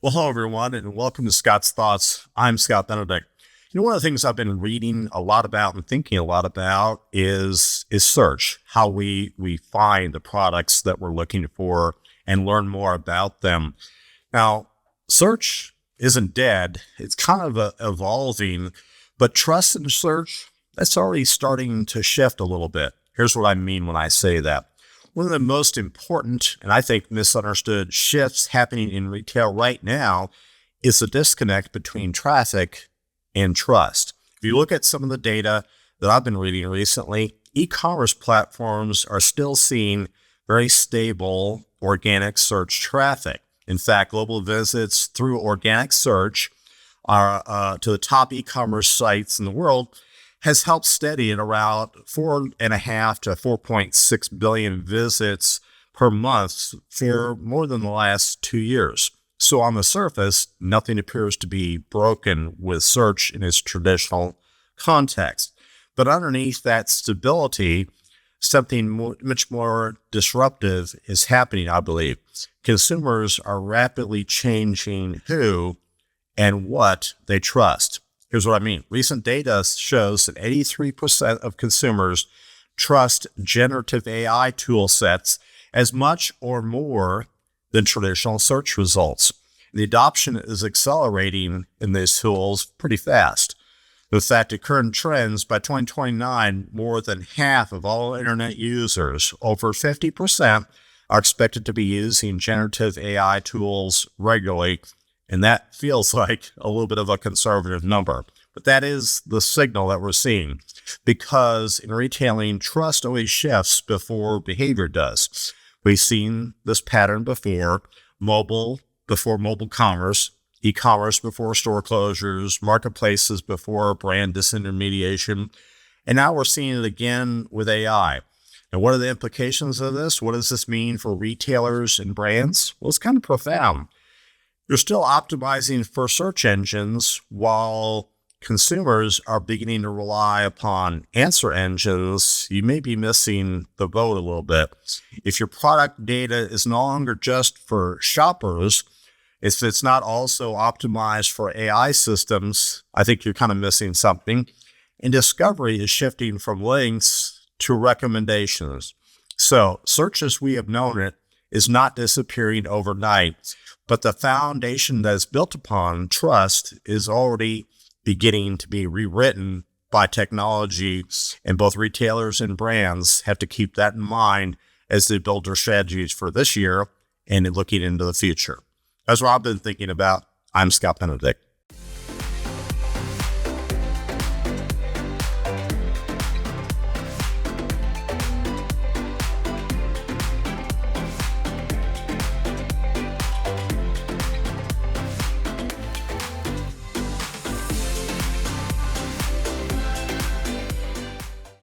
Well, hello, everyone, and welcome to Scott's Thoughts. I'm Scott Benedict. One of the things I've been reading a lot about and thinking a lot about is search, how we find the products that we're looking for and learn more about them. Now, search isn't dead. It's kind of evolving, but trust in search, that's already starting to shift a little bit. Here's what I mean when I say that. One of the most important, and I think misunderstood, shifts happening in retail right now is the disconnect between traffic and trust. If you look at some of the data that I've been reading recently, e-commerce platforms are still seeing very stable organic search traffic. In fact, global visits through organic search are to the top e-commerce sites in the world has held steady at around 4.5 to 4.6 billion visits per month for more than the last 2 years. So on the surface, nothing appears to be broken with search in its traditional context. But underneath that stability, something much more disruptive is happening, I believe. Consumers are rapidly changing who and what they trust. Here's what I mean. Recent data shows that 83% of consumers trust generative AI toolsets as much or more than traditional search results. The adoption is accelerating in these tools pretty fast. In fact, at current trends, by 2029, more than half of all internet users, over 50%, are expected to be using generative AI tools regularly. And that feels like a little bit of a conservative number. But that is the signal that we're seeing, because in retailing, trust always shifts before behavior does. We've seen this pattern before: mobile before mobile commerce, e-commerce before store closures, marketplaces before brand disintermediation. And now we're seeing it again with AI. And what are the implications of this? What does this mean for retailers and brands? Well, it's kind of profound. You're still optimizing for search engines while consumers are beginning to rely upon answer engines. You may be missing the boat a little bit. If your product data is no longer just for shoppers, if it's not also optimized for AI systems, I think you're kind of missing something. And discovery is shifting from links to recommendations. So search as we have known it is not disappearing overnight, but the foundation that is built upon trust is already beginning to be rewritten by technology, and both retailers and brands have to keep that in mind as they build their strategies for this year and looking into the future. That's what I've been thinking about. I'm Scott Benedict.